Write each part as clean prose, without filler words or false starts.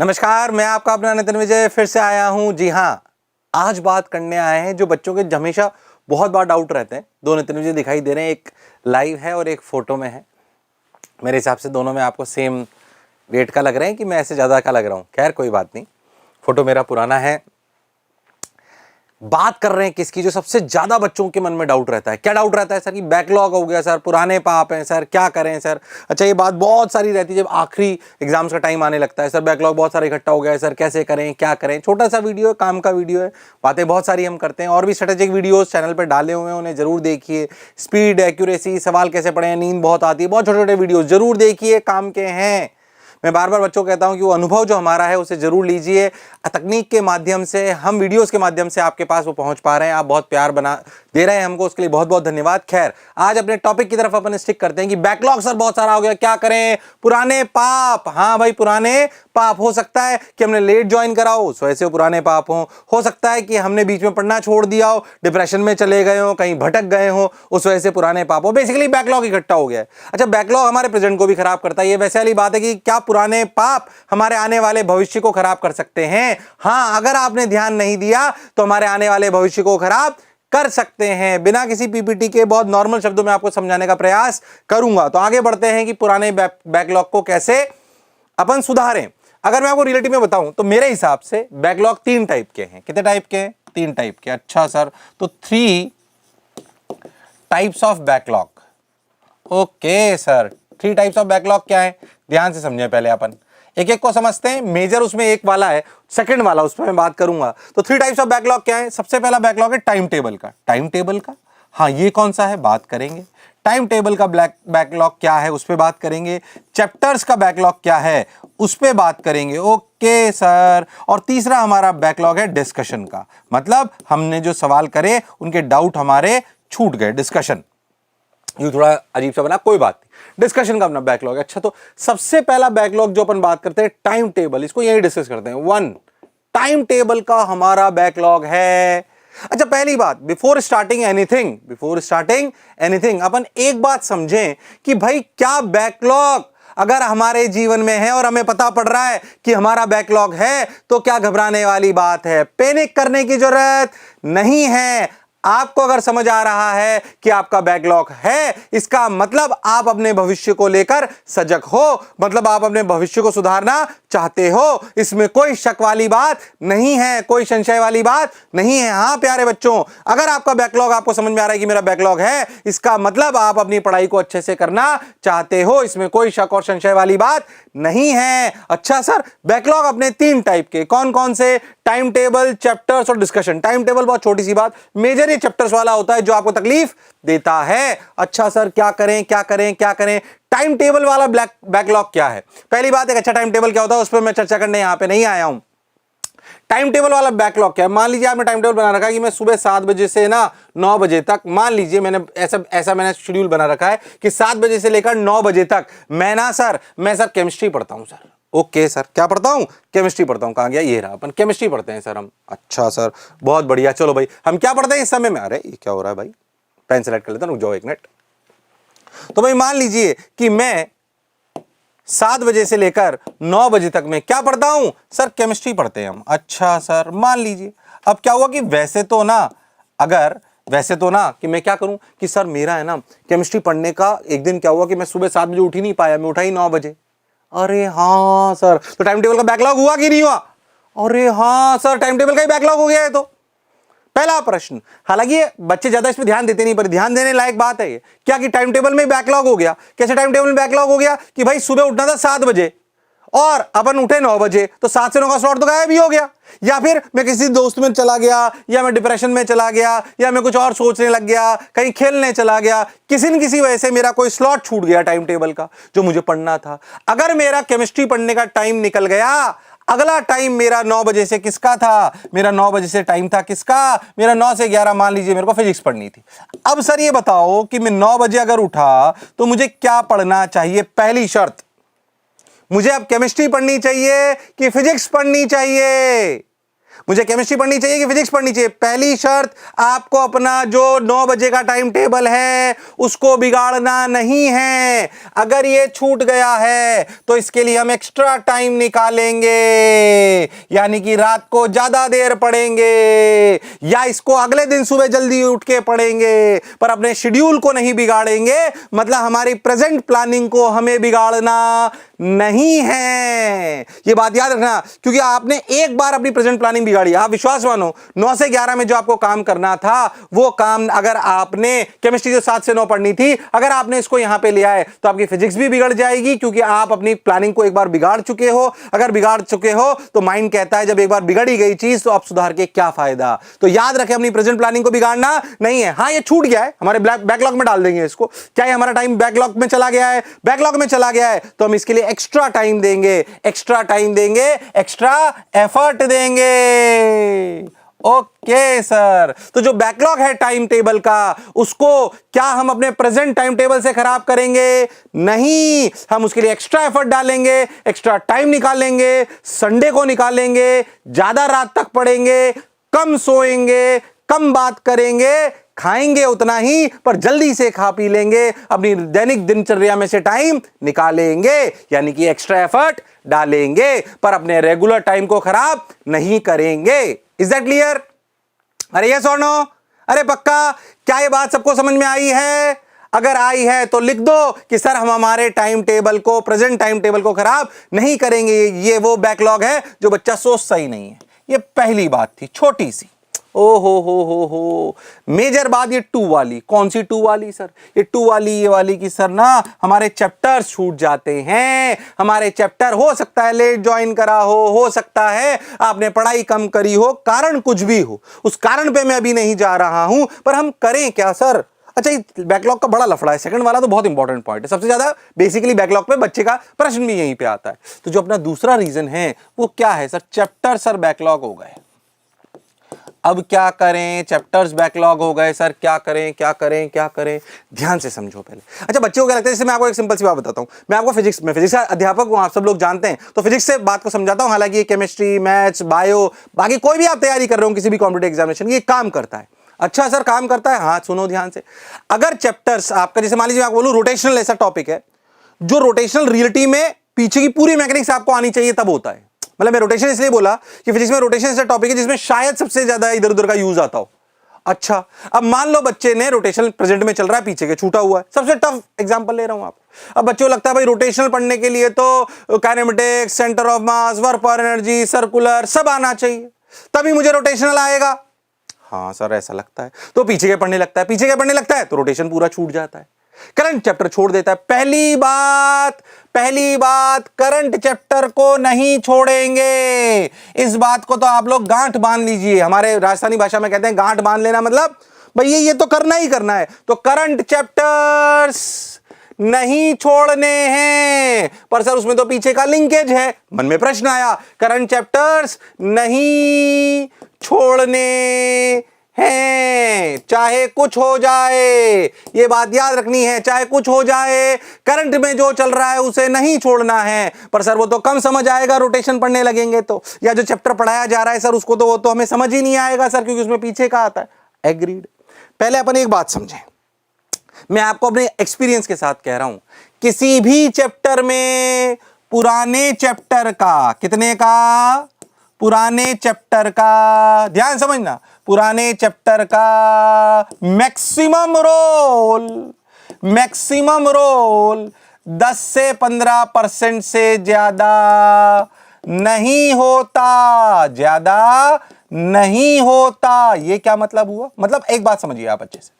नमस्कार, मैं आपका अपना नितिन विजय फिर से आया हूं। जी हाँ, आज बात करने आए हैं जो बच्चों के हमेशा बहुत बार डाउट रहते हैं। दो नितिन विजय दिखाई दे रहे हैं, एक लाइव है और एक फोटो में है। मेरे हिसाब से दोनों में आपको सेम वेट का लग रहे हैं कि मैं ऐसे ज़्यादा का लग रहा हूँ। खैर कोई बात नहीं, फोटो मेरा पुराना है। बात कर रहे हैं किसकी, जो सबसे ज्यादा बच्चों के मन में डाउट रहता है। क्या डाउट रहता है सर? कि बैकलॉग हो गया सर, पुराने पाप हैं सर, क्या करें सर। अच्छा, ये बात बहुत सारी रहती है जब आखिरी एग्जाम्स का टाइम आने लगता है। सर बैकलॉग बहुत सारा इकट्ठा हो गया है सर, कैसे करें, क्या करें। छोटा सा वीडियो है, काम का वीडियो है, बातें बहुत सारी हम करते हैं। और भी स्ट्रेटेजिक वीडियोस चैनल पर डाले हुए हैं, उन्हें जरूर देखिए। स्पीड, एक्यूरेसी, सवाल कैसे पढ़ें, नींद बहुत आती है, बहुत छोटे छोटे वीडियो जरूर देखिए, काम के हैं। मैं बार बार बच्चों को कहता हूं कि वो अनुभव जो हमारा है उसे जरूर लीजिए। तकनीक के माध्यम से, हम वीडियोस के माध्यम से आपके पास वो पहुंच पा रहे हैं। आप बहुत प्यार बना दे रहे हैं हमको, उसके लिए बहुत बहुत धन्यवाद। खैर, आज अपने टॉपिक की तरफ अपन स्टिक करते हैं कि बैकलॉग सर बहुत सारा हो गया, क्या करें। पुराने पाप, हाँ भाई, पुराने पाप। हो सकता है कि हमने लेट ज्वाइन करा हो, उस वजह से वो पुराने पाप हो सकता है कि हमने बीच में पढ़ना छोड़ दिया हो, डिप्रेशन में चले गए हो, कहीं भटक गए हो, उस वजह से पुराने पाप हो। बेसिकली बैकलॉग इकट्ठा हो गया है। अच्छा, बैकलॉग हमारे प्रेजेंट को भी खराब करता है। ये वैसे वाली बात है कि क्या पुराने पाप हमारे आने वाले भविष्य को खराब कर सकते हैं? हाँ, अगर आपने ध्यान नहीं दिया तो हमारे आने वाले भविष्य को खराब कर सकते हैं। बिना किसी पीपीटी के बहुत नॉर्मल शब्दों में आपको समझाने का प्रयास करूंगा। तो आगे बढ़ते हैं कि पुराने बैकलॉग को कैसे अपन सुधारें। अगर मैं आपको रिलेटिव में बताऊं तो मेरे हिसाब से बैकलॉग 3 टाइप के हैं। कितने टाइप के हैं? 3 टाइप के। अच्छा सर, तो 3 types of backlog. Okay sir, 3 types of backlog क्या है? ध्यान से समझें, पहले अपन एक एक को समझते हैं। मेजर उसमें एक वाला है, सेकंड वाला उस पर मैं बात करूंगा। तो 3 टाइप्स ऑफ बैकलॉग क्या है? सबसे पहला बैकलॉग है टाइम टेबल का। टाइम टेबल का, हाँ, ये कौन सा है, बात करेंगे। टाइम टेबल का बैकलॉग क्या है, उस पर बात करेंगे। चैप्टर्स का बैकलॉग क्या है, उस पर बात करेंगे। Okay sir. और तीसरा हमारा बैकलॉग है डिस्कशन का, मतलब हमने जो सवाल करे उनके डाउट हमारे छूट गए। डिस्कशन ये थोड़ा अजीब सा बना, कोई बात नहीं, डिस्कशन का अपना बैकलॉग है। अच्छा, तो सबसे पहला बैकलॉग जो अपन बात करते हैं, टाइम टेबल, इसको यही डिस्कस करते हैं। 1 टाइम टेबल का हमारा बैकलॉग है। अच्छा, पहली बात, बिफोर स्टार्टिंग एनीथिंग अपन एक बात समझें कि भाई क्या बैकलॉग अगर हमारे जीवन में है और हमें पता पड़ रहा है कि हमारा बैकलॉग है, तो क्या घबराने वाली बात है? पैनिक करने की जरूरत नहीं है। आपको अगर समझ आ रहा है कि आपका बैकलॉग है, इसका मतलब आप अपने भविष्य को लेकर सजग हो, मतलब आप अपने भविष्य को सुधारना चाहते हो। इसमें कोई शक वाली बात नहीं है, कोई संशय वाली बात नहीं है। हाँ प्यारे बच्चों, अगर आपका बैकलॉग, आपको समझ में आ रहा है कि मेरा बैकलॉग है, इसका मतलब आप अपनी पढ़ाई को अच्छे से करना चाहते हो। इसमें कोई शक और संशय वाली बात नहीं है। अच्छा सर, बैकलॉग अपने 3 टाइप के कौन कौन से? टाइम टेबल, चैप्टर्स और डिस्कशन। टाइम टेबल बहुत छोटी सी बात, मेजर ये चैप्टर्स वाला होता है जो आपको तकलीफ देता है। अच्छा सर, क्या करें क्या करें क्या करें? टाइम टेबल वाला बैकलॉग क्या है? पहली बात, एक अच्छा टाइम टेबल क्या होता है उस पर मैं चर्चा करने यहां पे नहीं आया हूं। टाइम टेबल वाला बैकलॉग क्या है? मान लीजिए आपने टाइम टेबल बना रखा है कि मैं सुबह 7 बजे से ना 9 बजे तक, मान लीजिए मैंने ऐसा मैंने शेड्यूल बना रखा है कि 7 बजे से लेकर 9 बजे तक मैं सर केमिस्ट्री पढ़ता हूं सर। ओके सर, क्या पढ़ता हूं? केमिस्ट्री पढ़ता हूं। कहां गया? ये रहा, अपन केमिस्ट्री पढ़ते हैं सर हम। अच्छा सर, बहुत बढ़िया। चलो भाई, हम क्या पढ़ते हैं इस समय में? अरे ये क्या हो रहा है भाई, पेन सेलेक्ट कर लेता हूं, रुक जाओ 1 मिनट। तो भाई मान लीजिए कि मैं 7 बजे से लेकर 9 बजे तक मैं क्या पढ़ता हूं सर? केमिस्ट्री पढ़ते हैं हम। अच्छा सर, मान लीजिए अब क्या हुआ कि वैसे तो ना कि मैं क्या करूं कि सर मेरा है ना केमिस्ट्री पढ़ने का, एक दिन क्या हुआ कि मैं सुबह 7 बजे उठ ही नहीं पाया, मैं उठा ही 9 बजे। अरे हाँ सर, तो टाइम टेबल का बैकलॉग हुआ कि नहीं हुआ? अरे हाँ सर, टाइम टेबल का ही बैकलॉग हो गया है। तो पहला प्रश्न, हालांकि बच्चे ज्यादा इस पर ध्यान देते नहीं, पर ध्यान देने लायक बात है ये, क्या कि टाइम टेबल में बैकलॉग हो गया। कैसे टाइम टेबल में बैकलॉग हो गया? कि भाई सुबह उठना था 7 बजे और अपन उठे 9 बजे, तो 7 से 9 का स्लॉट तो गायब ही हो गया। या फिर मैं किसी दोस्त में चला गया, या मैं डिप्रेशन में चला गया, या मैं कुछ और सोचने लग गया, कहीं खेलने चला गया, किसी न किसी वजह से मेरा कोई स्लॉट छूट गया टाइम टेबल का जो मुझे पढ़ना था। अगर मेरा केमिस्ट्री पढ़ने का टाइम निकल गया, अगला टाइम मेरा 9 बजे से किसका था? मेरा 9 बजे से टाइम था किसका? मेरा 9 से 11 मान लीजिए मेरे को फिजिक्स पढ़नी थी। अब सर ये बताओ कि मैं 9 बजे अगर उठा तो मुझे क्या पढ़ना चाहिए? पहली शर्त, मुझे अब केमिस्ट्री पढ़नी चाहिए कि फिजिक्स पढ़नी चाहिए? मुझे केमिस्ट्री पढ़नी चाहिए कि फिजिक्स पढ़नी चाहिए? पहली शर्त, आपको अपना जो 9 बजे का टाइम टेबल है उसको बिगाड़ना नहीं है। अगर ये छूट गया है तो इसके लिए हम एक्स्ट्रा टाइम निकालेंगे, यानी कि रात को ज्यादा देर पढ़ेंगे या इसको अगले दिन सुबह जल्दी उठ के पढ़ेंगे, पर अपने शेड्यूल को नहीं बिगाड़ेंगे। मतलब हमारी प्रेजेंट प्लानिंग को हमें बिगाड़ना नहीं है। ये बात याद रखना, क्योंकि आपने एक बार अपनी प्रेजेंट प्लानिंग बिगाड़ी। आप विश्वास मानो 9 से 11 में जो आपको काम करना था वो काम अगर आपने केमिस्ट्री जो 7 से 9 पढ़नी थी, अगर आपने इसको यहां पे लिया है तो आपकी फिजिक्स भी बिगड़ जाएगी, क्योंकि आप अपनी प्लानिंग को एक बार बिगाड़ चुके हो। अगर बिगाड़ चुके हो तो माइंड कहता है जब एक बार बिगड़ी गई चीज तो अब सुधार के क्या फायदा। तो याद रखें, अपनी प्रेजेंट प्लानिंग को बिगाड़ना नहीं है। हां, ये छूट गया है, हमारे बैकलॉग में डाल देंगे इसको। क्या ये हमारा टाइम बैकलॉग में चला गया है? बैकलॉग में चला गया है तो हम इसके लिए एक्स्ट्रा टाइम देंगे, एक्स्ट्रा टाइम देंगे, एक्स्ट्रा एफर्ट देंगे। ओके सर, तो जो बैकलॉग है टाइम टेबल का, उसको क्या हम अपने प्रेजेंट टाइम टेबल से खराब करेंगे? नहीं, हम उसके लिए एक्स्ट्रा एफर्ट डालेंगे, एक्स्ट्रा टाइम निकालेंगे, संडे को निकालेंगे, ज्यादा रात तक पढ़ेंगे, कम सोएंगे, कम बात करेंगे, खाएंगे उतना ही पर जल्दी से खा पी लेंगे, अपनी दैनिक दिनचर्या में से टाइम निकालेंगे, यानी कि एक्स्ट्रा एफर्ट डालेंगे, पर अपने रेगुलर टाइम को खराब नहीं करेंगे। Is that clear? अरे यस और नो? अरे पक्का? क्या ये बात सबको समझ में आई है? अगर आई है तो लिख दो कि सर हम हमारे टाइम टेबल को, प्रेजेंट टाइम टेबल को खराब नहीं करेंगे। ये वो बैकलॉग है जो बच्चा सोचता ही नहीं है। ये पहली बात थी, छोटी सी। ओ हो मेजर बात ये 2 वाली। कौन सी 2 वाली सर? ये 2 वाली, ये वाली की सर ना हमारे चैप्टर्स छूट जाते हैं। हमारे चैप्टर हो सकता है लेट ज्वाइन करा हो सकता है आपने पढ़ाई कम करी हो, कारण कुछ भी हो, उस कारण पे मैं अभी नहीं जा रहा हूं, पर हम करें क्या सर? अच्छा, ये बैकलॉग का बड़ा लफड़ा है। सेकंड वाला तो बहुत इंपॉर्टेंट पॉइंट है। सबसे ज्यादा बेसिकली बैकलॉग पे बच्चे का प्रश्न भी यहीं पे आता है। तो जो अपना दूसरा रीजन है वो क्या है सर? चैप्टर सर बैकलॉग हो गए, अब क्या करें? चैप्टर्स बैकलॉग हो गए सर, क्या करें क्या करें क्या करें? ध्यान से समझो पहले। अच्छा, बच्चों को क्या लगता है? जैसे मैं आपको एक सिंपल सी बात बताता हूं। मैं आपको फिजिक्स का अध्यापक हूं, आप सब लोग जानते हैं, तो फिजिक्स से बात को समझाता हूं। हालांकि केमिस्ट्री, मैथ्स, बायो, बाकी कोई भी आप तैयारी कर रहे हो किसी भी कॉम्पिटिटिव एग्जामिनेशन की, ये काम करता है। अच्छा सर, काम करता है? हाँ, सुनो ध्यान से। अगर चैप्टर्स आपका, जैसे मान लीजिए मैं आपको बोलूं रोटेशनल ऐसा टॉपिक है, जो रोटेशनल रियलिटी में पीछे की पूरी मैकेनिक्स आपको आनी चाहिए तब होता है। मतलब मैं रोटेशन इसलिए बोला कि फिजिक्स में रोटेशन ऐसा टॉपिक है जिसमें शायद सबसे ज्यादा इधर उधर का यूज आता हो। अच्छा, अब मान लो बच्चे ने रोटेशनल प्रेजेंट में चल रहा है, पीछे के छूटा हुआ है। सबसे टफ एग्जांपल ले रहा हूं आपको। अब बच्चों को लगता है भाई रोटेशनल पढ़ने के लिए तो kinematics, centre of mass, work पर एनर्जी, सर्कुलर सब आना चाहिए, तभी मुझे रोटेशनल आएगा। हाँ सर, ऐसा लगता है, तो पीछे के पढ़ने लगता है, पीछे के पढ़ने लगता है तो रोटेशन पूरा छूट जाता है, करंट चैप्टर छोड़ देता है। पहली बात करंट चैप्टर को नहीं छोड़ेंगे। इस बात को तो आप लोग गांठ बांध लीजिए। हमारे राजस्थानी भाषा में कहते हैं गांठ बांध लेना, मतलब भैया ये तो करना ही करना है। तो करंट चैप्टर्स नहीं छोड़ने हैं। पर सर उसमें तो पीछे का लिंकेज है। मन में प्रश्न आया, करंट चैप्टर्स नहीं छोड़ने हैं, चाहे कुछ हो जाए। ये बात याद रखनी है, चाहे कुछ हो जाए, करंट में जो चल रहा है उसे नहीं छोड़ना है। पर सर वो तो कम समझ आएगा रोटेशन पढ़ने लगेंगे तो, या जो चैप्टर पढ़ाया जा रहा है सर उसको तो वो तो हमें समझ ही नहीं आएगा सर, क्योंकि उसमें पीछे का आता है। एग्रीड। पहले अपन एक बात समझें, मैं आपको अपने एक्सपीरियंस के साथ कह रहा हूं, किसी भी चैप्टर में पुराने चैप्टर का, कितने का? पुराने चैप्टर का, ध्यान समझना, पुराने चैप्टर का मैक्सिमम रोल 10 से 15% से ज्यादा नहीं होता। ये क्या मतलब हुआ? मतलब एक बात समझिए आप अच्छे से,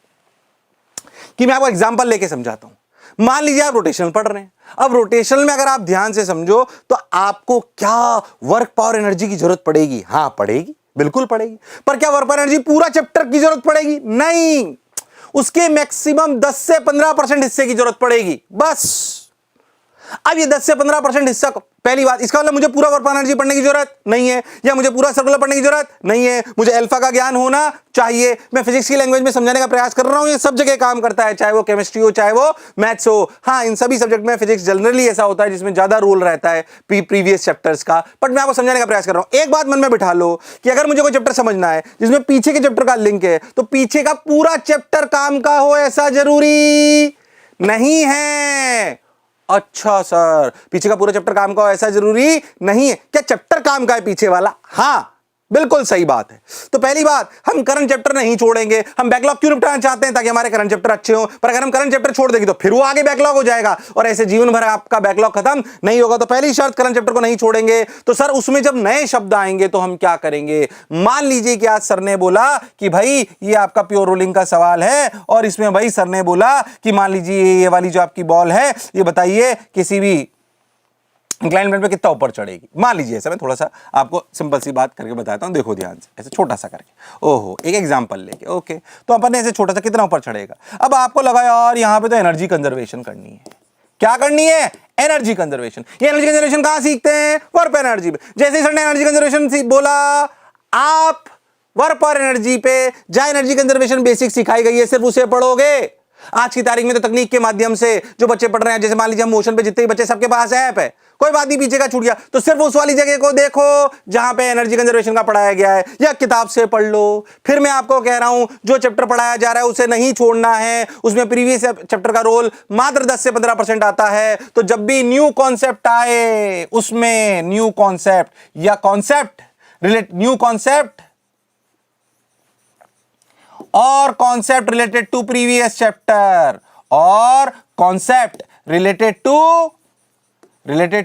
कि मैं आपको एग्जांपल लेके समझाता हूं। मान लीजिए आप रोटेशनल पढ़ रहे हैं। अब रोटेशनल में अगर आप ध्यान से समझो तो आपको क्या वर्क पावर एनर्जी की जरूरत पड़ेगी? हां पड़ेगी, बिल्कुल पड़ेगी। पर क्या वर्क पावर एनर्जी पूरा चैप्टर की जरूरत पड़ेगी? नहीं, उसके मैक्सिमम 10 से 15% हिस्से की जरूरत पड़ेगी बस। अब ये 10 से 15% हिस्सा, पहली बात इसका मतलब मुझे पूरा वर्क एनर्जी पढ़ने की जरूरत नहीं है, या मुझे पूरा सर्कुलर पढ़ने की जरूरत नहीं है, मुझे अल्फा का ज्ञान होना चाहिए। मैं फिजिक्स की लैंग्वेज में समझाने का प्रयास कर रहा हूं, ये सब जगह काम करता है, चाहे वो केमिस्ट्री हो चाहे वो मैथ्स हो। हाँ, इन सभी सब्जेक्ट में फिजिक्स जनरली ऐसा होता है जिसमें ज्यादा रोल रहता है प्रीवियस चैप्टर्स का, बट मैं आपको समझाने का प्रयास कर रहा हूं। एक बात मन में बिठा लो कि अगर मुझे कोई चैप्टर समझना है जिसमें पीछे के चैप्टर का लिंक है, तो पीछे का पूरा चैप्टर काम का हो ऐसा जरूरी नहीं है। अच्छा सर, पीछे का पूरा चैप्टर काम का हो ऐसा जरूरी नहीं है। क्या चैप्टर काम का है पीछे वाला? हां, बिल्कुल सही बात है। तो पहली बात, हम करंट चैप्टर नहीं छोड़ेंगे। हम बैकलॉग क्यों निपटाना चाहते हैं? ताकि हमारे करंट चैप्टर अच्छे हो। पर अगर हम करंट चैप्टर छोड़ देंगे तो फिर वो आगे बैकलॉग हो जाएगा और ऐसे जीवन भर आपका बैकलॉग खत्म नहीं होगा। तो पहली शर्त, करंट चैप्टर को नहीं छोड़ेंगे। तो सर उसमें जब नए शब्द आएंगे तो हम क्या करेंगे? मान लीजिए कि आज सर ने बोला कि भाई ये आपका प्योर रोलिंग का सवाल है, और इसमें भाई सर ने बोला कि मान लीजिए ये वाली जो आपकी बॉल है, ये बताइए किसी भी इंक्लाइन प्लेन पे कितना ऊपर चढ़ेगी। मान लीजिए ऐसा, मैं थोड़ा सा आपको सिंपल सी बात करके बताता हूं, देखो ध्यान से, ऐसे छोटा सा करके। ओहो, एक एग्जांपल लेके, ओके, तो अपन ने ऐसे छोटा सा कितना ऊपर चढ़ेगा। अब आपको लगा यार यहां पे तो एनर्जी कंजर्वेशन करनी है। क्या करनी है? Energy conservation. ये एनर्जी कंजर्वेशन कहां सीखते हैं? वर्क एनर्जी पे। जैसे ही सर ने एनर्जी कंजर्वेशन बोला, आप वर्क और एनर्जी पे जहां एनर्जी कंजर्वेशन बेसिक सिखाई गई है सिर्फ उसे पढ़ोगे। आज की तारीख में तो तकनीक के माध्यम से जो बच्चे पढ़ रहे हैं, जैसे मान लीजिए हम मोशन पे जितने भी बच्चे, सबके पास ऐप है, कोई बात नहीं पीछे का छूट गया, तो सिर्फ उस वाली जगह को देखो जहां पे एनर्जी कंजर्वेशन का पढ़ाया गया है, या किताब से पढ़ लो। फिर मैं आपको कह रहा हूं जो चैप्टर पढ़ाया जा रहा है उसे नहीं छोड़ना है। उसमें प्रीवियस चैप्टर का रोल मात्र 10 से 15% आता है। तो जब भी न्यू कॉन्सेप्ट आए, उसमें न्यू कॉन्सेप्ट या कॉन्सेप्ट न्यू कॉन्सेप्ट और concept related to previous chapter, और concept related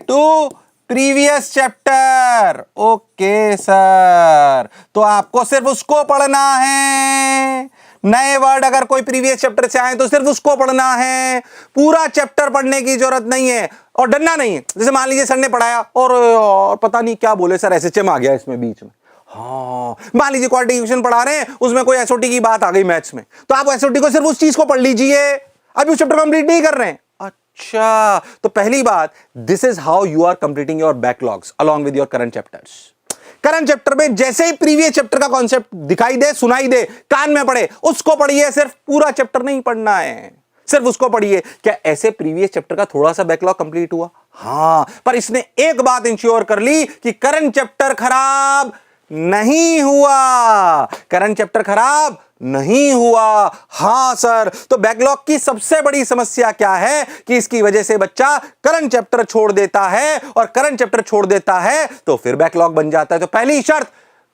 to previous chapter. Okay sir, तो आपको सिर्फ उसको पढ़ना है। नए वर्ड अगर कोई प्रीवियस चैप्टर से आए तो सिर्फ उसको पढ़ना है, पूरा चैप्टर पढ़ने की जरूरत नहीं है। और डरना नहीं है। जैसे मान लीजिए सर ने पढ़ाया और पता नहीं क्या बोले सर, एसएचएम आ गया इसमें बीच में। हाँ, मान लीजिए क्वाड्रेटिक इक्वेशन पढ़ा रहे हैं, उसमें कोई एसओटी की बात आ गई मैथ्स में, तो आप एसओटी को सिर्फ उस चीज को पढ़ लीजिए, अभी उस चैप्टर कंप्लीट नहीं कर रहे हैं। अच्छा, तो पहली बात, this is how you are completing your backlogs along with your current chapters. Current chapter में जैसे ही प्रीवियस चैप्टर का कॉन्सेप्ट दिखाई दे, सुनाई दे, कान में पड़े, उसको पढ़िए। सिर्फ पूरा चैप्टर नहीं पढ़ना है, सिर्फ उसको पढ़िए। क्या ऐसे प्रीवियस चैप्टर का थोड़ा सा बैकलॉग कंप्लीट हुआ? हां, पर इसने एक बात इंश्योर कर ली कि करंट चैप्टर खराब नहीं हुआ, करंट चैप्टर खराब नहीं हुआ। हां सर, तो बैकलॉग की सबसे बड़ी समस्या क्या है कि इसकी वजह से बच्चा करंट चैप्टर छोड़ देता है, और करंट चैप्टर छोड़ देता है तो फिर बैकलॉग बन जाता है। तो पहली शर्त,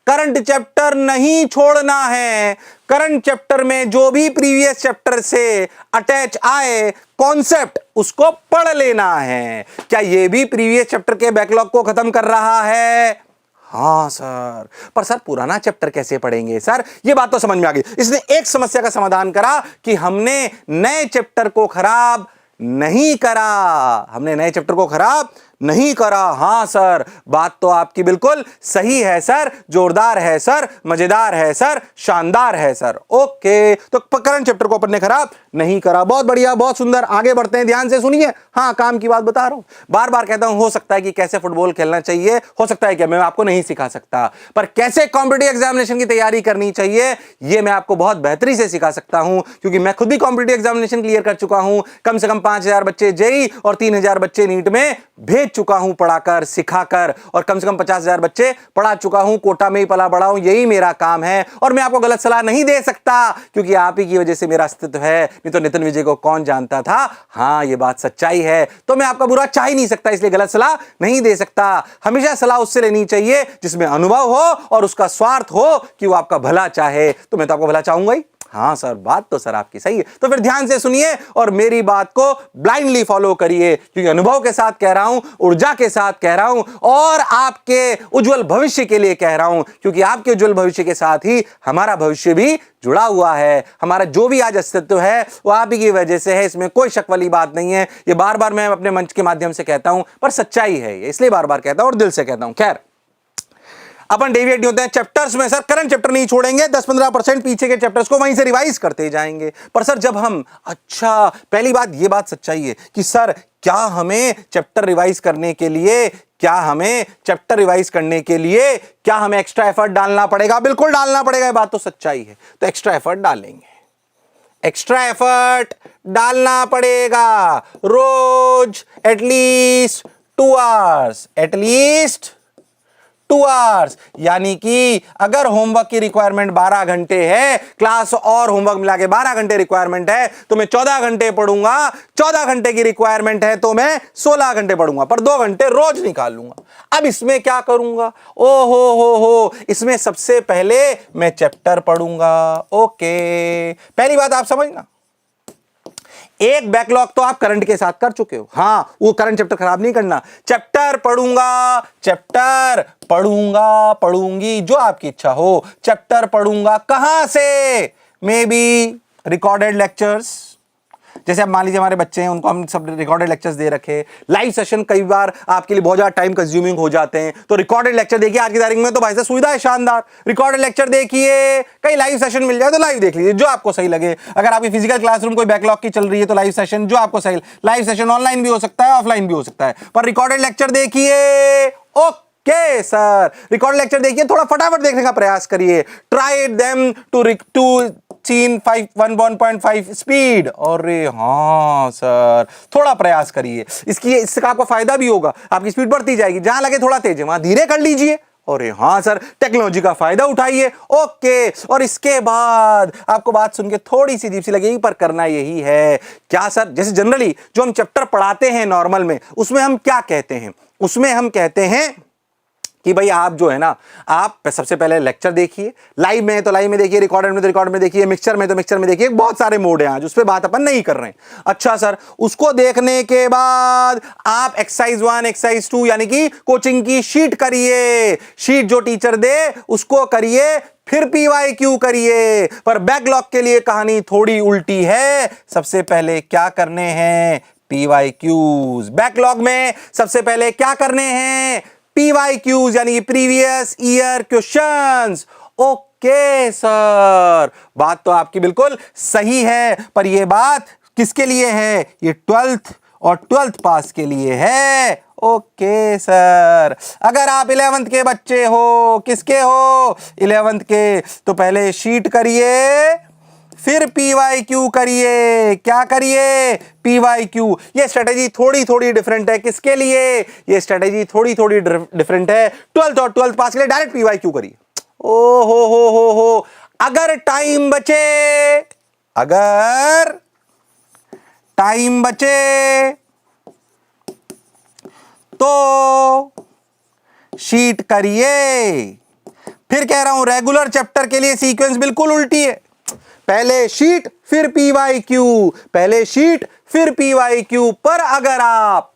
करंट चैप्टर नहीं छोड़ना है। करंट चैप्टर में जो भी प्रीवियस चैप्टर से अटैच आए कॉन्सेप्ट, उसको पढ़ लेना है। क्या यह भी प्रीवियस चैप्टर के बैकलॉग को खत्म कर रहा है? हाँ सर, पर सर पुराना चैप्टर कैसे पढ़ेंगे? सर ये बात तो समझ में आ गई। इसने एक समस्या का समाधान करा कि हमने नए चैप्टर को खराब नहीं करा, हमने नए चैप्टर को खराब नहीं करा। हां सर, बात तो आपकी बिल्कुल सही है सर, जोरदार है सर, मजेदार है सर, शानदार है सर। ओके, तो करंट चैप्टर को अपन ने खराब नहीं करा। बहुत बढ़िया, बहुत सुंदर, आगे बढ़ते हैं, ध्यान से सुनिए। हाँ, काम की बात बता रहा हूं, बार बार कहता हूं, हो सकता है कि कैसे फुटबॉल खेलना चाहिए, हो सकता है कि मैं आपको नहीं सिखा सकता, पर कैसे कॉम्पिटिटिव एग्जामिनेशन की तैयारी करनी चाहिए यह मैं आपको बहुत बेहतरी से सिखा सकता हूं, क्योंकि मैं खुद भी कॉम्पिटिटिव एग्जामिनेशन क्लियर कर चुका हूं। कम से कम 5000 बच्चे जेईई और 3000 बच्चे नीट में भेज चुका हूं, पढ़ाकर, सिखाकर, और कम से कम 50,000 बच्चे पढ़ा चुका हूं, कोटा में ही पला बड़ा हूं, यही मेरा काम है। और मैं आपको गलत सलाह नहीं दे सकता, क्योंकि आप ही की वजह से मेरा अस्तित्व है, नहीं तो नितिन विजय को कौन जानता था। हां, यह बात सच्चाई है, तो मैं आपका बुरा चाह ही नहीं सकता, इसलिए गलत सलाह नहीं दे सकता। हमेशा सलाह उससे लेनी चाहिए जिसमें अनुभव हो और उसका स्वार्थ हो कि वो आपका भला चाहे। तो मैं तो आपको भला चाहूंगा ही। हाँ सर, बात तो सर आपकी सही है। तो फिर ध्यान से सुनिए और मेरी बात को ब्लाइंडली फॉलो करिए, क्योंकि अनुभव के साथ कह रहा हूं, ऊर्जा के साथ कह रहा हूं, और आपके उज्जवल भविष्य के लिए कह रहा हूं, क्योंकि आपके उज्जवल भविष्य के साथ ही हमारा भविष्य भी जुड़ा हुआ है। हमारा जो भी आज अस्तित्व है वो आप ही की वजह से है, इसमें कोई शक वाली बात नहीं है। ये बार बार मैं अपने मंच के माध्यम से कहता हूं, पर सच्चाई है ये, इसलिए बार बार कहता हूं और दिल से कहता हूं। खैर, अपन डेविएट नहीं होते हैं चैप्टर्स में। सर करंट चैप्टर नहीं छोड़ेंगे, 10-15% पीछे के चैप्टर्स को वहीं से रिवाइज करते जाएंगे। पर सर जब हम, अच्छा, पहली बात ये बात सच्चाई है कि सर क्या हमें चैप्टर रिवाइज करने के लिए क्या हमें एक्स्ट्रा एफर्ट डालना पड़ेगा? बिल्कुल डालना पड़ेगा, ये बात तो सच्चाई है। तो एक्स्ट्रा एफर्ट डालेंगे, एक्स्ट्रा एफर्ट डालना पड़ेगा रोज एटलीस्ट 2 आवर्स, यानी कि अगर होमवर्क की रिक्वायरमेंट 12 घंटे है, क्लास और होमवर्क मिला के 12 घंटे रिक्वायरमेंट है, तो मैं 14 घंटे पढ़ूंगा। 14 घंटे की रिक्वायरमेंट है तो मैं 16 घंटे पढ़ूंगा, पर 2 घंटे रोज निकाल लूंगा। अब इसमें क्या करूंगा? ओ हो, इसमें सबसे पहले मैं चैप्टर पढ़ूंगा। ओके, पहली बात आप समझना, एक बैकलॉग तो आप करंट के साथ कर चुके हो। हां, वो करंट चैप्टर खराब नहीं करना। चैप्टर पढ़ूंगी, जो आपकी इच्छा हो। चैप्टर पढ़ूंगा कहां से? मे बी रिकॉर्डेड लेक्चर्स, जैसे अब मान लीजिए हमारे बच्चे हैं, उनको हम सब रिकॉर्डेड लेक्चर्स दे रखे। लाइव सेशन कई बार आपके लिए बहुत ज्यादा टाइम कंज्यूमिंग हो जाते हैं, तो रिकॉर्डेड लेक्चर देखिए। आज की तारीख में तो भाई साहब सुविधा है शानदार, रिकॉर्डेड लेक्चर देखिए। कई लाइव सेशन मिल जाए तो लाइव देख लीजिए, जो आपको सही लगे। अगर आपकी फिजिकल क्लासरूम कोई बैकलॉग की चल रही है तो लाइव सेशन जो आपको सही। लाइव सेशन ऑनलाइन भी हो सकता है, ऑफलाइन भी हो सकता है, पर रिकॉर्डेड लेक्चर देखिए। ओके सर, रिकॉर्ड लेक्चर देखिए, थोड़ा फटाफट देखने का प्रयास करिए। Try them to 1.5 speed. अरे हाँ सर, थोड़ा प्रयास करिए, इससे आपको फायदा भी होगा, आपकी स्पीड बढ़ती जाएगी। जहां लगे थोड़ा तेज है वहां धीरे कर लीजिए। अरे हाँ सर, टेक्नोलॉजी का फायदा उठाइए। ओके, और इसके बाद आपको बात सुन के थोड़ी सी अजीब सी लगेगी, पर करना यही है। क्या सर? जैसे जनरली जो हम चैप्टर पढ़ाते हैं नॉर्मल में, उसमें हम क्या कहते हैं? उसमें हम कहते हैं कि भाई आप जो है ना, आप सबसे पहले लेक्चर देखिए। लाइव में तो लाइव में देखिए, रिकॉर्डेड में तो रिकॉर्ड में देखिए, मिक्सचर में तो मिक्सचर में देखिए। बहुत सारे मोड हैं आज, उस पर बात अपन नहीं कर रहे हैं। अच्छा सर, उसको देखने के बाद आप एक्सरसाइज 1 एक्सरसाइज 2 यानी कि कोचिंग की शीट करिए। शीट जो टीचर दे उसको करिए, फिर PYQ करिए। पर बैकलॉग के लिए कहानी थोड़ी उल्टी है। सबसे पहले क्या करने हैं? PYQs। बैकलॉग में सबसे पहले क्या करने हैं? PYQs यानी previous year questions. Okay sir, बात तो आपकी बिल्कुल सही है, पर यह बात किसके लिए है? ये 12th और 12th पास के लिए है। ओके सर, अगर आप 11th के बच्चे हो, किसके हो? 11th के, तो पहले शीट करिए, फिर PYQ करिए। क्या करिए? PYQ। ये स्ट्रेटेजी थोड़ी डिफरेंट है। किसके लिए? ये स्ट्रेटेजी थोड़ी डिफरेंट है 12th और 12th पास के लिए। डायरेक्ट PYQ करिए। ओ हो, अगर टाइम बचे तो शीट करिए। फिर कह रहा हूं, रेगुलर चैप्टर के लिए सीक्वेंस बिल्कुल उल्टी है। पहले शीट फिर PYQ, पहले शीट फिर PYQ। पर अगर आप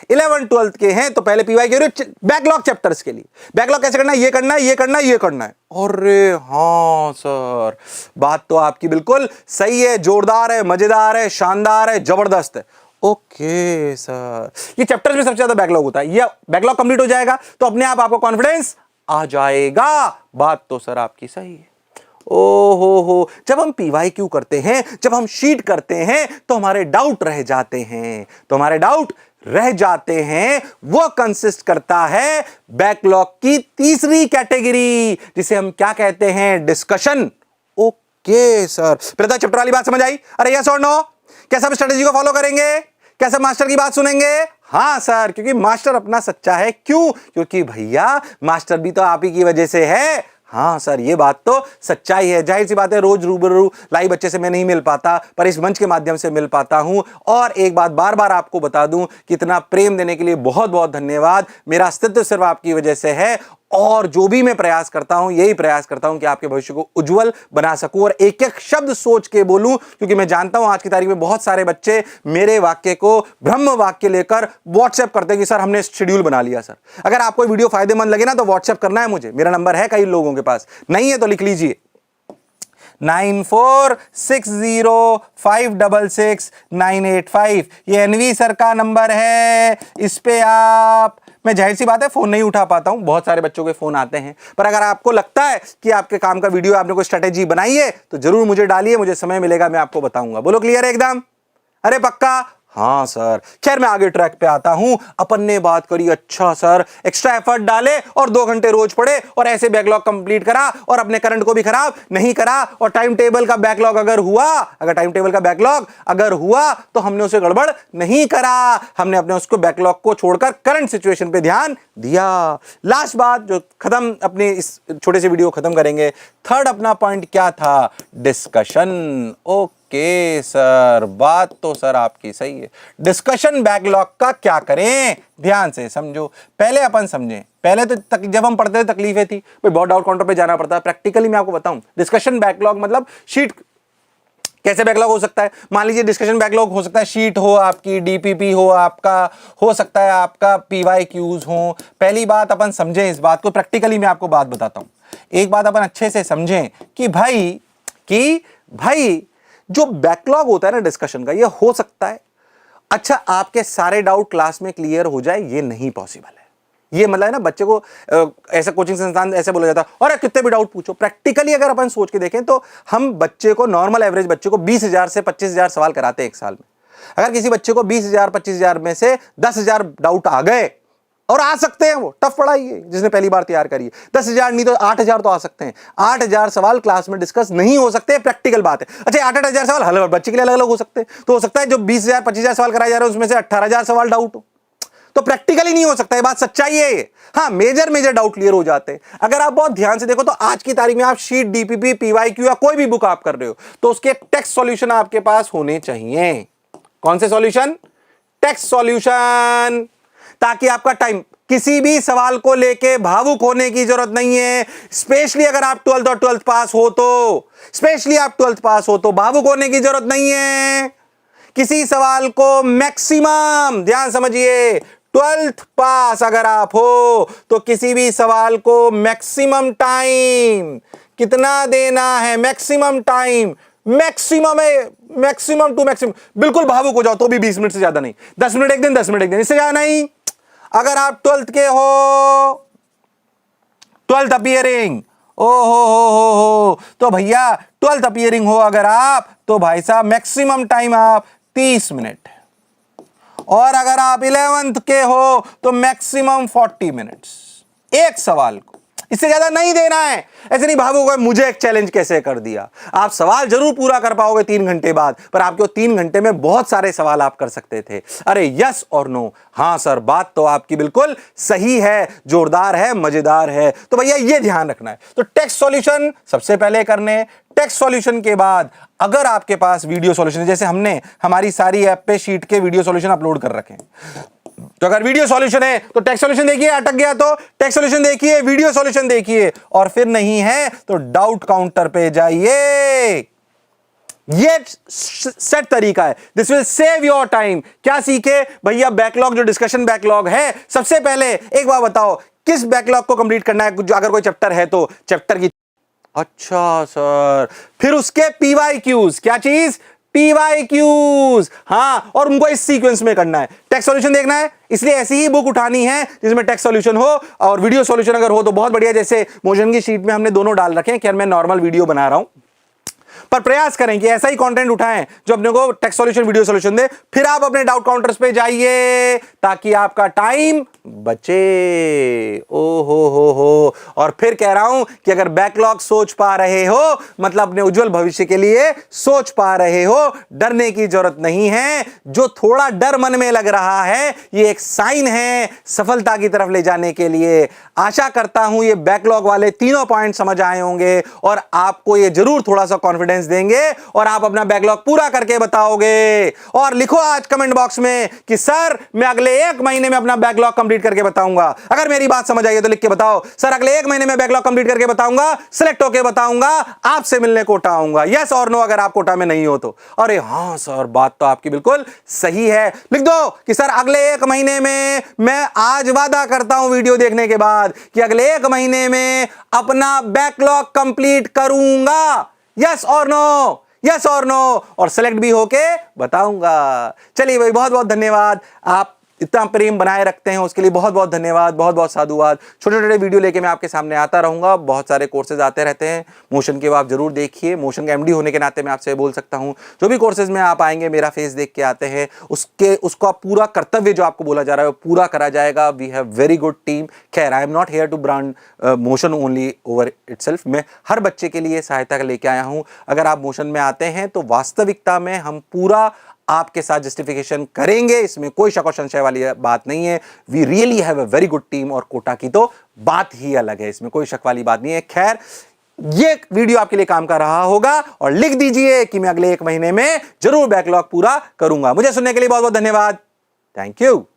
11 12 के हैं तो पहले PYQ। बैकलॉग चैप्टर्स के लिए बैकलॉग कैसे करना है? ये करना है, ये करना है, ये करना है। अरे हाँ सर, बात तो आपकी बिल्कुल सही है, जोरदार है, मजेदार है, शानदार है, जबरदस्त है। ओके सर, ये चैप्टर्स में सबसे ज्यादा बैकलॉग होता है। ये बैकलॉग कंप्लीट हो जाएगा तो अपने आप आपको कॉन्फिडेंस आ जाएगा। बात तो सर आपकी सही है। ओ हो, जब हम PYQ करते हैं, जब हम शीट करते हैं, तो हमारे डाउट रह जाते हैं। वो कंसिस्ट करता है बैकलॉग की तीसरी कैटेगरी, जिसे हम क्या कहते हैं? डिस्कशन। ओके सर, प्रथा चैप्टर वाली बात समझ आई? अरे यस और नो? क्या सब स्ट्रेटेजी को फॉलो करेंगे? क्या सब मास्टर की बात सुनेंगे? हाँ सर, क्योंकि मास्टर अपना सच्चा है। क्यों? क्योंकि भैया मास्टर भी तो आप ही की वजह से है। हाँ सर, ये बात तो सच्चाई है। जाहिर सी बात है, रोज रूबरू लाइव बच्चे से मैं नहीं मिल पाता, पर इस मंच के माध्यम से मिल पाता हूं। और एक बात बार बार आपको बता दूं कि इतना प्रेम देने के लिए बहुत बहुत धन्यवाद। मेरा अस्तित्व सिर्फ आपकी वजह से है, और जो भी मैं प्रयास करता हूं, यही प्रयास करता हूं कि आपके भविष्य को उज्जवल बना सकूं और एक एक शब्द सोच के बोलूं, क्योंकि मैं जानता हूं आज की तारीख में बहुत सारे बच्चे मेरे वाक्य को ब्रह्म वाक्य लेकर व्हाट्सएप करते हैं कि सर हमने शेड्यूल बना लिया। सर अगर आपको वीडियो फायदेमंद लगे ना तो व्हाट्सएप करना है मुझे। मेरा नंबर है कई लोगों के पास, नहीं है तो लिख लीजिए 9460566985। ये NV सर का नंबर है। इस पे आप, मैं जाहिर सी बात है फोन नहीं उठा पाता हूं, बहुत सारे बच्चों के फोन आते हैं, पर अगर आपको लगता है कि आपके काम का वीडियो, आपने कोई स्ट्रेटेजी बनाई है, तो जरूर मुझे डालिए, मुझे समय मिलेगा मैं आपको बताऊंगा। बोलो क्लियर है एकदम? अरे पक्का? हाँ सर। खैर मैं आगे ट्रैक पे आता हूं। अपन ने बात करी, अच्छा सर एक्स्ट्रा एफर्ट डाले और 2 घंटे रोज पढ़े और ऐसे बैकलॉग कंप्लीट करा और अपने करंट को भी खराब नहीं करा, और टाइम टेबल का बैकलॉग अगर हुआ, अगर टाइम टेबल का बैकलॉग अगर हुआ तो हमने उसे गड़बड़ नहीं करा, हमने अपने उसको बैकलॉग को छोड़कर करंट सिचुएशन पे ध्यान दिया। लास्ट बात जो खत्म, अपने इस छोटे से वीडियो खत्म करेंगे, थर्ड अपना पॉइंट क्या था? डिस्कशन। ओके सर, बात तो सर आपकी सही है। डिस्कशन बैकलॉग का क्या करें? ध्यान से समझो। पहले अपन समझें, पहले तो जब हम पढ़ते थे तकलीफें थी भाई, बहुत डाउट काउंटर पे जाना पड़ता। प्रैक्टिकली मैं आपको बताऊं, डिस्कशन बैकलॉग मतलब शीट कैसे बैकलॉग हो सकता है। मान लीजिए डिस्कशन बैकलॉग हो सकता है, शीट हो आपकी, डीपीपी हो आपका, हो सकता है आपका पीवाईक्यूज हो। पहली बात अपन समझें इस बात को, प्रैक्टिकली मैं आपको बात बताता हूं। एक बात अपन अच्छे से समझें कि भाई जो बैकलॉग होता है ना डिस्कशन का, ये हो सकता है अच्छा आपके सारे डाउट क्लास में क्लियर हो जाए, ये नहीं पॉसिबल है। ये मतलब है ना, बच्चे को ऐसा कोचिंग संस्थान ऐसे बोला जाता है अरे कितने भी डाउट पूछो। प्रैक्टिकली अगर अपन सोच के देखें तो हम बच्चे को, नॉर्मल एवरेज बच्चे को 20,000 से 25,000 सवाल कराते हैं एक साल में। अगर किसी बच्चे को 20,000 25,000 में से 10,000 डाउट आ गए, और आ सकते हैं, वो टफ पढ़ाई है जिसने पहली बार तैयार करी है, 10,000 नहीं तो 8,000 तो आ सकते हैं। 8,000 सवाल क्लास में डिस्कस नहीं हो सकते, प्रैक्टिकल बात है। अच्छा 8,000 सवाल हर बच्चे के लिए अलग अलग हो सकते हैं, तो हो सकता है जो 20,000 25,000 सवाल कराए जा रहे हैं उसमें से 18,000 सवाल डाउट हो, तो प्रैक्टिकली नहीं हो सकता। ये बात सच्चाई है। हाँ, मेजर डाउट क्लियर हो जाते हैं। अगर आप बहुत ध्यान से देखो तो आज की तारीख में आप शीट, डीपीपी, पीवाईक्यू या कोई भी बुक आप कर रहे हो तो उसके टेक्स्ट सॉल्यूशन आपके पास होने चाहिए। कौन से सॉल्यूशन? टेक्स्ट सॉल्यूशन, ताकि आपका टाइम, किसी भी सवाल को लेके भावुक होने की जरूरत नहीं है। स्पेशली अगर आप 12th और 12th पास हो तो, स्पेशली आप 12th पास हो तो भावुक होने की जरूरत नहीं है। किसी सवाल को मैक्सिमम, ध्यान समझिए, 12th पास अगर आप हो तो किसी भी सवाल को मैक्सिमम टाइम कितना देना है? मैक्सिमम टाइम, मैक्सिमम है, मैक्सिमम टू मैक्सिमम। बिल्कुल भावुक हो जाओ तो भी 20 मिनट से ज्यादा नहीं, 10 मिनट एक दिन, 10 मिनट एक दिन, इससे ज्यादा नहीं। अगर आप 12th के हो, 12th अपीयरिंग, ओ हो, तो भैया 12th अपीयरिंग हो अगर आप, तो भाई साहब मैक्सिमम टाइम आप 30 मिनट, और अगर आप 11th के हो तो मैक्सिमम 40 मिनट्स एक सवाल को, इससे ज्यादा नहीं देना है। ऐसे नहीं भावोगे मुझे एक चैलेंज कैसे कर दिया। आप सवाल जरूर पूरा कर पाओगे 3 घंटे बाद, पर आपके 3 घंटे में बहुत सारे सवाल आप कर सकते थे। अरे यस और नो? हाँ सर, बात तो आपकी बिल्कुल सही है, जोरदार है, मजेदार है। तो भैया ये ध्यान रखना है। तो टेक्स्ट सॉल्यूशन सबसे पहले करने, टेक्स्ट सॉल्यूशन के बाद अगर आपके पास वीडियो सॉल्यूशन, जैसे हमने हमारी सारी ऐप पे शीट के वीडियो सॉल्यूशन अपलोड कर रखे हैं, तो अगर वीडियो सॉल्यूशन है तो टेक्स्ट सॉल्यूशन देखिए, अटक गया तो टेक्स्ट सॉल्यूशन देखिए, वीडियो सॉल्यूशन देखिए, और फिर नहीं है तो डाउट काउंटर पे जाइए। ये सेट तरीका है, this will save your time. क्या सीखे भैया? बैकलॉग, जो डिस्कशन बैकलॉग है, सबसे पहले एक बार बताओ किस बैकलॉग को कंप्लीट करना है। अगर कोई चैप्टर है तो चैप्टर की, अच्छा सर, फिर उसके पीवाईक्यूज, क्या चीज? पीवाईक्यूज, हाँ, और उनको इस सीक्वेंस में करना है। टेक्स्ट सॉल्यूशन देखना है, इसलिए ऐसी ही बुक उठानी है जिसमें टेक्स्ट सॉल्यूशन हो और वीडियो सॉल्यूशन अगर हो तो बहुत बढ़िया। जैसे मोशन की शीट में हमने दोनों डाल रखे हैं, क्या मैं नॉर्मल वीडियो बना रहा हूं, पर प्रयास करें कि ऐसा ही कंटेंट उठाएं जो अपने को टेक्स्ट सॉल्यूशन, वीडियो सॉल्यूशन दे। फिर आप अपने डाउट काउंटर्स पे जाइए ताकि आपका टाइम बचे। ओ हो। और फिर कह रहा हूं कि अगर बैकलॉग सोच पा रहे हो, मतलब अपने उज्जवल भविष्य के लिए सोच पा रहे हो, डरने की जरूरत नहीं है। जो थोड़ा डर मन में लग रहा है, ये एक साइन है सफलता की तरफ ले जाने के लिए। आशा करता हूं ये बैकलॉग वाले तीनों पॉइंट समझ आए होंगे और आपको ये जरूर थोड़ा सा कॉन्फिडेंस देंगे और आप अपना बैकलॉग पूरा करके बताओगे। और लिखो आज कमेंट बॉक्स में कि सर मैं अगले 1 महीने में अपना बैकलॉग कंप्लीट करके बताऊंगा। अगर मेरी बात समझ आई तो लिख के बताओ, सर अगले 1 महीने में बैकलॉग कंप्लीट करके बताऊंगा, सिलेक्ट होके बताऊंगा, आपसे मिलने कोटा आऊंगा। यस और नो अगर आप कोटा में नहीं हो तो। अरे हां सर, बात तो आपकी बिल्कुल सही है। लिख दो कि सर अगले 1 महीने में, मैं आज वादा करता हूं वीडियो देखने के बाद कि अगले 1 महीने में अपना बैकलॉग कंप्लीट करूंगा। यस और नो, यस और नो, और सेलेक्ट भी होके बताऊंगा। चलिए भाई, बहुत बहुत धन्यवाद। आप इतना प्रेम बनाए रखते हैं, उसके लिए बहुत बहुत धन्यवाद, बहुत बहुत साधुवाद। छोटे छोटे वीडियो लेके मैं आपके सामने आता रहूंगा, बहुत सारे कोर्सेज आते रहते हैं मोशन के, वो आप जरूर देखिए। मोशन का एमडी होने के नाते मैं आपसे बोल सकता हूं, जो भी कोर्सेज में आप आएंगे मेरा फेस देख के आते हैं, उसका पूरा कर्तव्य जो आपको बोला जा रहा है वो पूरा करा जाएगा। We have very good team. खैर, I am not here to brand motion only over itself. मैं हर बच्चे के लिए सहायता लेके आया हूं। अगर आप मोशन में आते हैं तो वास्तविकता में हम पूरा आपके साथ जस्टिफिकेशन करेंगे, इसमें कोई शक और संशय वाली बात नहीं है। We really have a very good team, और कोटा की तो बात ही अलग है, इसमें कोई शक वाली बात नहीं है। खैर, ये वीडियो आपके लिए काम कर रहा होगा, और लिख दीजिए कि मैं अगले 1 महीने में जरूर बैकलॉग पूरा करूंगा। मुझे सुनने के लिए बहुत बहुत धन्यवाद। Thank you.